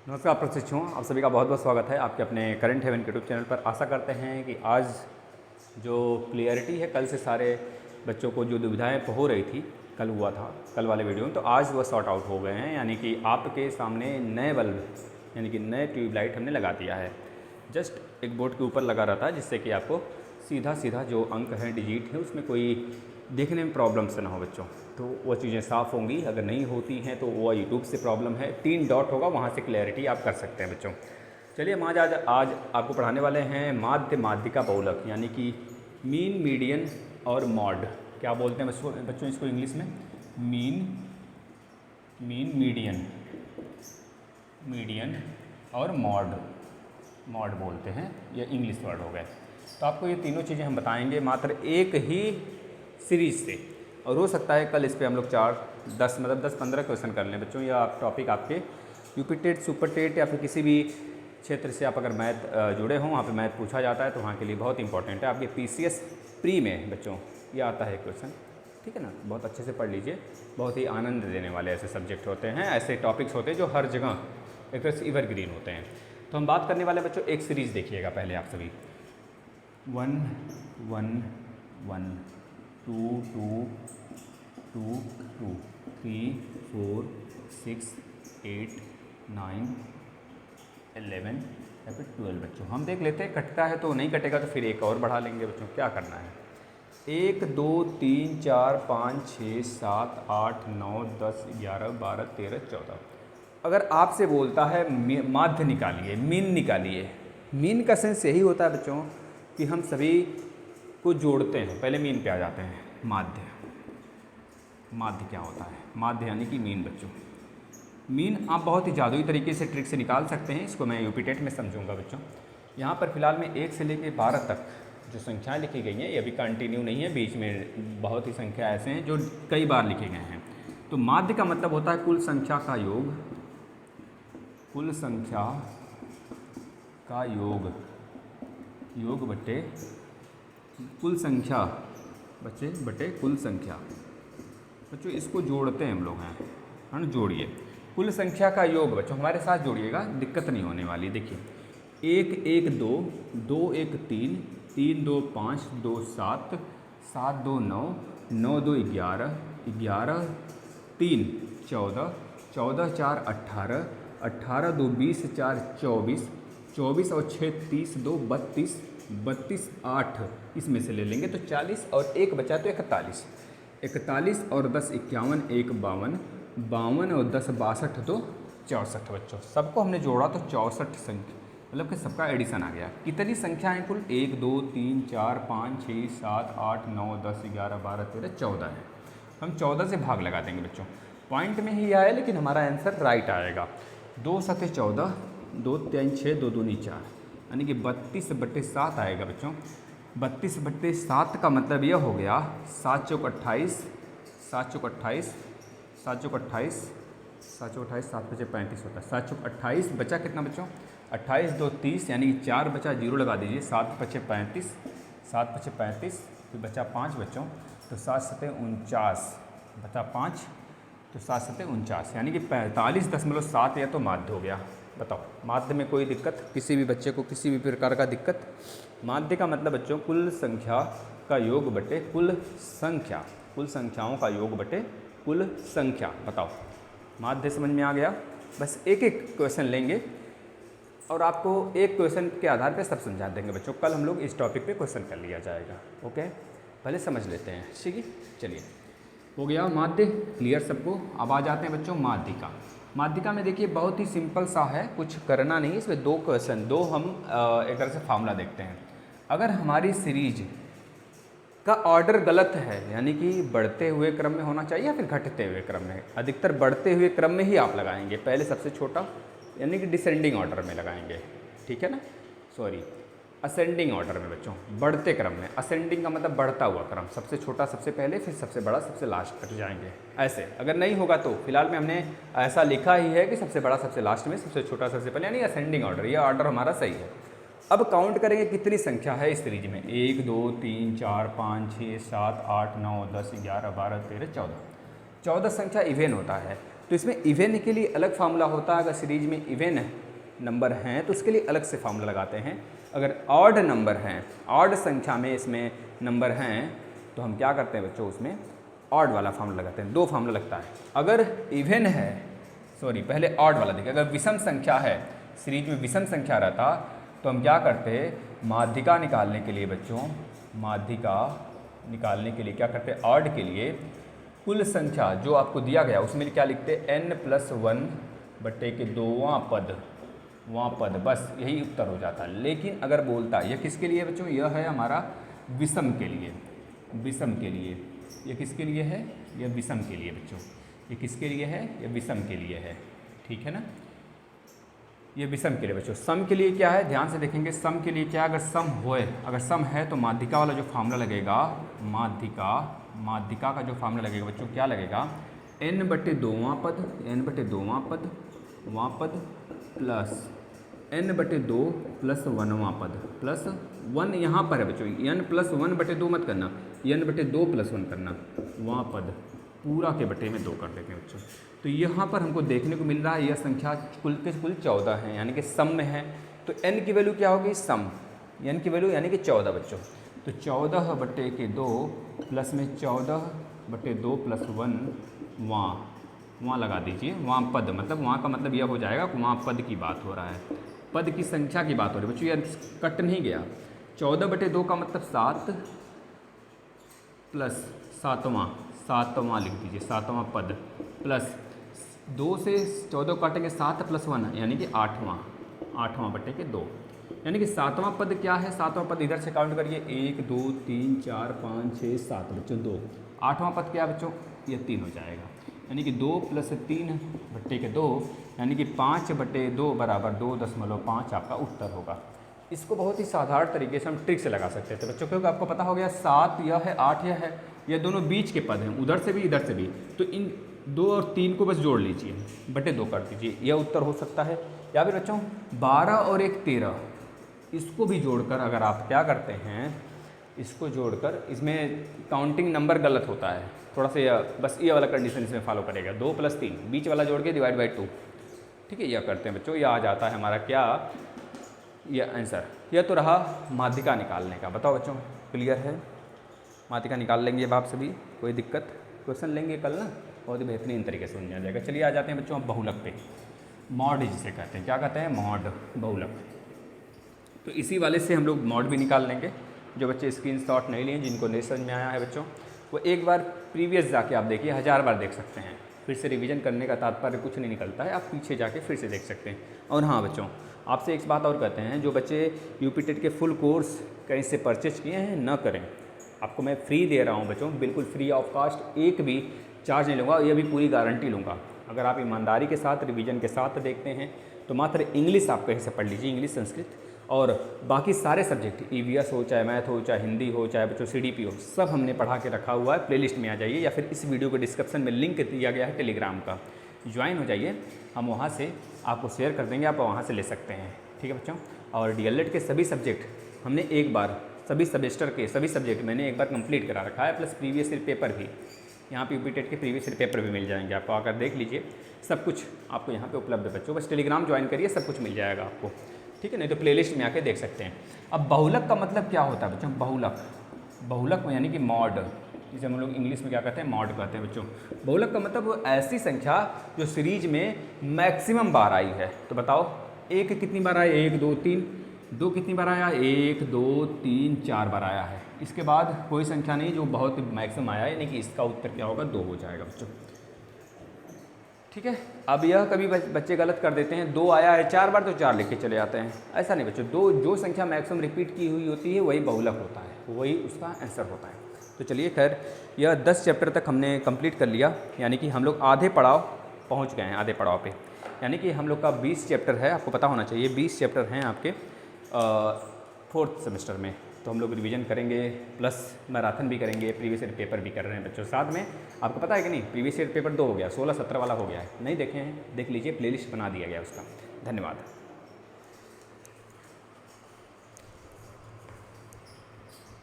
नमस्कार प्रशिक्षुओं, आप सभी का बहुत बहुत स्वागत है आपके अपने करंट हेवन के यूट्यूब चैनल पर। आशा करते हैं कि आज जो क्लियरिटी है, कल से सारे बच्चों को जो दुविधाएं हो रही थी, कल हुआ था कल वाले वीडियो में, तो आज वह सॉर्ट आउट हो गए हैं। यानी कि आपके सामने नए बल्ब यानी कि नए ट्यूबलाइट हमने लगा दिया है। जस्ट एक बोर्ड के ऊपर लगा रहता है जिससे कि आपको सीधा सीधा जो अंक हैं, डिजिट हैं, उसमें कोई देखने में प्रॉब्लम से ना हो बच्चों। तो वो चीज़ें साफ़ होंगी। अगर नहीं होती हैं तो वो यूट्यूब से प्रॉब्लम है। 3 डॉट होगा, वहाँ से क्लैरिटी आप कर सकते हैं बच्चों। चलिए हम आज आपको पढ़ाने वाले हैं माध्य माध्यिका बहुलक, यानी कि मीन, मीडियन और मॉड। क्या बोलते हैं बच्चों इसको इंग्लिश में? मीन, मीडियन और मॉड बोलते हैं। ये इंग्लिश वर्ड हो गए। तो आपको ये तीनों चीज़ें हम बताएंगे मात्र एक ही सीरीज से, और हो सकता है कल इस पे हम लोग 10-15 क्वेश्चन कर लें बच्चों। या आप टॉपिक आपके यूपी टेट, सुपर टेट या फिर किसी भी क्षेत्र से आप अगर मैथ जुड़े हों, वहाँ पे मैथ पूछा जाता है तो वहाँ के लिए बहुत इंपॉर्टेंट है। आपके पीसीएस प्री में बच्चों ये आता है क्वेश्चन, ठीक है ना। बहुत अच्छे से पढ़ लीजिए। बहुत ही आनंद देने वाले ऐसे सब्जेक्ट होते हैं, ऐसे टॉपिक्स होते हैं जो हर जगह एक तरह से एवरग्रीन होते हैं। तो हम बात करने वाले बच्चों, एक सीरीज़ देखिएगा पहले आप सभी। 1 1 1 2 2 2 2 3 4 6 8 9 11 या फिर 12 बच्चों। हम देख लेते हैं, कटता है तो नहीं कटेगा तो फिर एक और बढ़ा लेंगे बच्चों। क्या करना है? 1 2 3 4 5 6 7 8 9 10 11 12 13 14। अगर आपसे बोलता है माध्य निकालिए, मीन निकालिए, मीन का सेंस यही होता है बच्चों कि हम सभी को जोड़ते हैं। पहले मीन पे आ जाते हैं। माध्य क्या होता है? माध्य यानी कि मीन बच्चों। मीन आप बहुत ही जादुई तरीके से ट्रिक से निकाल सकते हैं। इसको मैं यूपी टेट में समझूंगा बच्चों। यहाँ पर फिलहाल में 1 से लेकर 12 तक जो संख्याएं लिखी गई हैं, ये अभी कंटिन्यू नहीं है, बीच में बहुत ही संख्या ऐसे हैं जो कई बार लिखे गए हैं। तो माध्य का मतलब होता है कुल संख्या का योग, कुल संख्या का योग बटे कुल संख्या बटे कुल संख्या। बच्चों इसको जोड़ते हैं हम लोग हैं, है ना। जोड़िए कुल संख्या का योग बच्चों, हमारे साथ जोड़िएगा, दिक्कत नहीं होने वाली। देखिए 1 1 2 2 1 3 3 2 5 2 7 7 2 9 9 2 11 11 3 14 14 4 18 18 2 20 4 24 24 और 6 30 2 32 32 8 इसमें से ले लेंगे तो 40 और 1 बचा तो 41 41 और 10 51 1 52 52 और 10 62 तो 64 बच्चों। सबको हमने जोड़ा तो 64 संख्या, मतलब कि सबका एडिशन आ गया। कितनी संख्या है कुल? 1 2 3 4 5 6 7 8 9 10 11 12 13 14 है। हम 14 से भाग लगा देंगे बच्चों। पॉइंट में ही आया लेकिन हमारा आंसर राइट आएगा। 2 7 14 2 3 6 2 2 4, यानी कि 32/7 आएगा बच्चों। 32/7 का मतलब यह हो गया 7 चौक 28 7 चौक 28 7 चौक 28 7 चौक 28 7 बचे 35 होता है। 7 चौक 28 बचा कितना बच्चों? 28 2 30, यानी कि 4 बचा, 0 लगा दीजिए। 7 बचे 35, 7 बचे 35, फिर बचा 5 बच्चों, तो 7 7 49 बचा 5, तो 7 7 49, यानी कि 45.7 यह तो माध्य हो गया। बताओ माध्य में कोई दिक्कत? किसी भी बच्चे को किसी भी प्रकार का दिक्कत? माध्य का मतलब बच्चों कुल संख्या का योग बटे कुल संख्या, कुल संख्याओं का योग बटे कुल संख्या। बताओ माध्य समझ में आ गया? बस एक एक क्वेश्चन लेंगे और आपको एक क्वेश्चन के आधार पे सब समझा देंगे बच्चों। कल हम लोग इस टॉपिक पे क्वेश्चन कर लिया जाएगा। ओके, पहले समझ लेते हैं, ठीक है। चलिए हो गया माध्य क्लियर सबको। अब आ जाते हैं बच्चों माध्यिका। माध्यिका में देखिए बहुत ही सिंपल सा है, कुछ करना नहीं। इसमें 2 क्वेश्चन, 2 हम एक तरह से फार्मूला देखते हैं। अगर हमारी सीरीज का ऑर्डर गलत है, यानी कि बढ़ते हुए क्रम में होना चाहिए या फिर घटते हुए क्रम में, अधिकतर बढ़ते हुए क्रम में ही आप लगाएंगे। पहले सबसे छोटा यानी कि डिसेंडिंग ऑर्डर में लगाएंगे, ठीक है ना। सॉरी, असेंडिंग ऑर्डर में बच्चों, बढ़ते क्रम में। असेंडिंग का मतलब बढ़ता हुआ क्रम, सबसे छोटा सबसे पहले, फिर सबसे बड़ा सबसे लास्ट तक जाएंगे। ऐसे अगर नहीं होगा तो फिलहाल में हमने ऐसा लिखा ही है कि सबसे बड़ा सबसे लास्ट में, सबसे छोटा सबसे पहले, यानी असेंडिंग ऑर्डर। ये ऑर्डर हमारा सही है। अब काउंट करेंगे कितनी संख्या है इस सीरीज में। 1 2 3 4 5 6 7 8 9 10 11 12 13 14। 14 संख्या इवेन होता है, तो इसमें इवेन के लिए अलग फार्मूला होता है। अगर सीरीज में इवेन नंबर हैं तो उसके लिए अलग से फार्मूला लगाते हैं। अगर ऑड नंबर हैं, ऑड संख्या में इसमें नंबर हैं, तो हम क्या करते हैं बच्चों, उसमें ऑड वाला फार्मूला लगाते हैं। 2 फार्मूला लगता है। अगर इवेन है, सॉरी पहले ऑड वाला देखिए, अगर विषम संख्या है, सीरीज में विषम संख्या रहता तो हम क्या करते, माध्यिका निकालने के लिए बच्चों, माध्यिका निकालने के लिए क्या करते, ऑड के लिए कुल संख्या जो आपको दिया गया उसमें क्या लिखते, n+1 बट्टे के 2वां पद, वहाँ पद, बस यही उत्तर हो जाता। लेकिन अगर बोलता, यह किसके लिए बच्चों, यह है हमारा विषम के लिए, विषम के लिए। यह किसके लिए है, यह विषम के लिए बच्चों। ये किसके लिए है, यह विषम के लिए है, ठीक है ना। ये विषम के लिए बच्चों। सम के लिए क्या है, ध्यान से देखेंगे। सम के लिए क्या, अगर सम होए, अगर सम है तो माध्यिका वाला जो फार्मूला लगेगा, माध्यिका का जो फार्मूला लगेगा बच्चों, क्या लगेगा, n/2वां पद, n/2वां पद, वां पद प्लस n/2 + 1वां पद प्लस 1 यहाँ पर है बच्चों, n+1/2 मत करना, n/2 + 1 करना, वहाँ पद पूरा के बटे में 2 कर देंगे बच्चों। तो यहाँ पर हमको देखने को मिल रहा है यह संख्या कुल के कुल 14 है, यानी कि सम में है। तो n की वैल्यू क्या होगी, सम, n की वैल्यू यानी कि 14 बच्चों। तो 14/2 प्लस में 14/2 + 1 वहाँ लगा दीजिए, वहाँ पद, मतलब वहाँ का मतलब यह हो जाएगा कि वहाँ पद की बात हो रहा है, पद की संख्या की बात हो रही है बच्चों। यह कट नहीं गया। 14/2 का मतलब 7 प्लस 7वां लिख दीजिए, 7वां पद प्लस 2 से 14 काटेंगे 7 + 1 यानी कि 8वां बटे के 2, यानी कि 7वां पद क्या है, 7वां पद इधर से काउंट करिए, 1 2 3 4 5 6 7 बच्चों 2। 8वां पद क्या है बच्चों, ये 3 हो जाएगा, यानी कि 2 + 3 बटे के 2, यानी कि 5/2 = 2.5 आपका उत्तर होगा। इसको बहुत ही साधारण तरीके से हम ट्रिक से लगा सकते थे बच्चों, क्योंकि आपको पता हो गया 7 यह है, 8 यह है, ये दोनों बीच के पद हैं, उधर से भी इधर से भी। तो इन 2 और 3 को बस जोड़ लीजिए, बटे 2 कर दीजिए, यह उत्तर हो सकता है। या फिर बच्चों 12 और 1 13, इसको भी जोड़कर अगर आप क्या करते हैं, इसको जोड़कर, इसमें काउंटिंग नंबर गलत होता है थोड़ा सा, बस ये वाला कंडीशन इसमें फॉलो करेगा, 2 + 3 बीच वाला जोड़ के /2, ठीक है। यह करते हैं बच्चों, यह आ जाता है हमारा क्या, यह आंसर। यह तो रहा माध्यिका निकालने का। बताओ बच्चों, क्लियर है, माध्यिका निकाल लेंगे अब आप सभी, कोई दिक्कत, क्वेश्चन लेंगे कल ना, बहुत ही बेहतरीन तरीके से समझा जाएगा। चलिए आ जाते हैं बच्चों अब बहुलक पे, मॉड जिसे कहते हैं, क्या कहते हैं, मॉड, बहुलक। तो इसी वाले से हम लोग मॉड भी निकाल लेंगे। जो बच्चे स्क्रीनशॉट नहीं लिए, जिनको नहीं समझ में आया है बच्चों, वो एक बार प्रीवियस जाके आप देखिए, 1000 बार देख सकते हैं। फिर से रिवीजन करने का तात्पर्य कुछ नहीं निकलता है, आप पीछे जाके फिर से देख सकते हैं। और हाँ बच्चों, आपसे एक बात और कहते हैं, जो बच्चे यूपी टेट के फुल कोर्स कहीं से परचेज किए हैं न करें, आपको मैं फ्री दे रहा हूँ बच्चों, बिल्कुल फ्री ऑफ कास्ट, एक भी चार्ज नहीं लूँगा, यह भी पूरी गारंटी लूँगा। अगर आप ईमानदारी के साथ रिवीजन के साथ देखते हैं तो मात्र इंग्लिश आप कहीं से पढ़ लीजिए, इंग्लिश संस्कृत, और बाकी सारे सब्जेक्ट, ईवीएस हो, चाहे मैथ हो, चाहे हिंदी हो, चाहे बच्चों सीडीपी हो, सब हमने पढ़ा के रखा हुआ है। प्लेलिस्ट में आ जाइए, या फिर इस वीडियो के डिस्क्रिप्शन में लिंक दिया गया है टेलीग्राम का, ज्वाइन हो जाइए, हम वहाँ से आपको शेयर कर देंगे, आप वहाँ से ले सकते हैं, ठीक है बच्चों। और डीएलएड के सभी सब्जेक्ट हमने एक बार, सभी सेमेस्टर के सभी सब्जेक्ट मैंने एक बार कंप्लीट करा रखा है, प्लस प्रीवियस ईयर पेपर भी, यहाँ पे यूपी टेट के प्रीवियस ईयर पेपर भी मिल जाएंगे, आपको आकर देख लीजिए, सब कुछ आपको यहाँ पे उपलब्ध है बच्चों। बस टेलीग्राम ज्वाइन करिए, सब कुछ मिल जाएगा आपको, ठीक है, नहीं तो प्लेलिस्ट में आके देख सकते हैं। अब बहुलक का मतलब क्या होता है बच्चों, बहुलक में यानी कि मॉड, जिसे हम लोग इंग्लिश में क्या कहते हैं, मॉड कहते हैं बच्चों। बहुलक का मतलब वो ऐसी संख्या जो सीरीज में मैक्सिमम बार आई है। तो बताओ, 1 कितनी बार आया, 1 2 3, 2 कितनी बार आया, 1 2 3 4 बार आया है। इसके बाद कोई संख्या नहीं जो बहुत मैक्सिमम आया है, यानी कि इसका उत्तर क्या होगा, 2 हो जाएगा बच्चों, ठीक है। अब यह कभी बच्चे गलत कर देते हैं, 2 आया है 4 बार तो 4 लिख के चले जाते हैं, ऐसा नहीं बच्चों। जो संख्या मैक्सिमम रिपीट की हुई होती है वही बहुलक होता है, वही उसका आंसर होता है। तो चलिए खैर, यह 10 चैप्टर तक हमने कंप्लीट कर लिया, यानी कि हम लोग आधे पड़ाव पहुंच गए हैं, आधे पड़ाव पे, यानी कि हम लोग का 20 चैप्टर है, आपको पता होना चाहिए 20 चैप्टर हैं आपके 4th सेमेस्टर में। तो हम लोग रिवीजन करेंगे, प्लस मैराथन भी करेंगे, प्रीवियस ईयर पेपर भी कर रहे हैं बच्चों साथ में। आपको पता है कि नहीं, प्रीवियस ईयर पेपर 2 हो गया, 16 17 वाला हो गया है, नहीं देखे हैं, देख लीजिए, प्लेलिस्ट बना दिया गया उसका। धन्यवाद।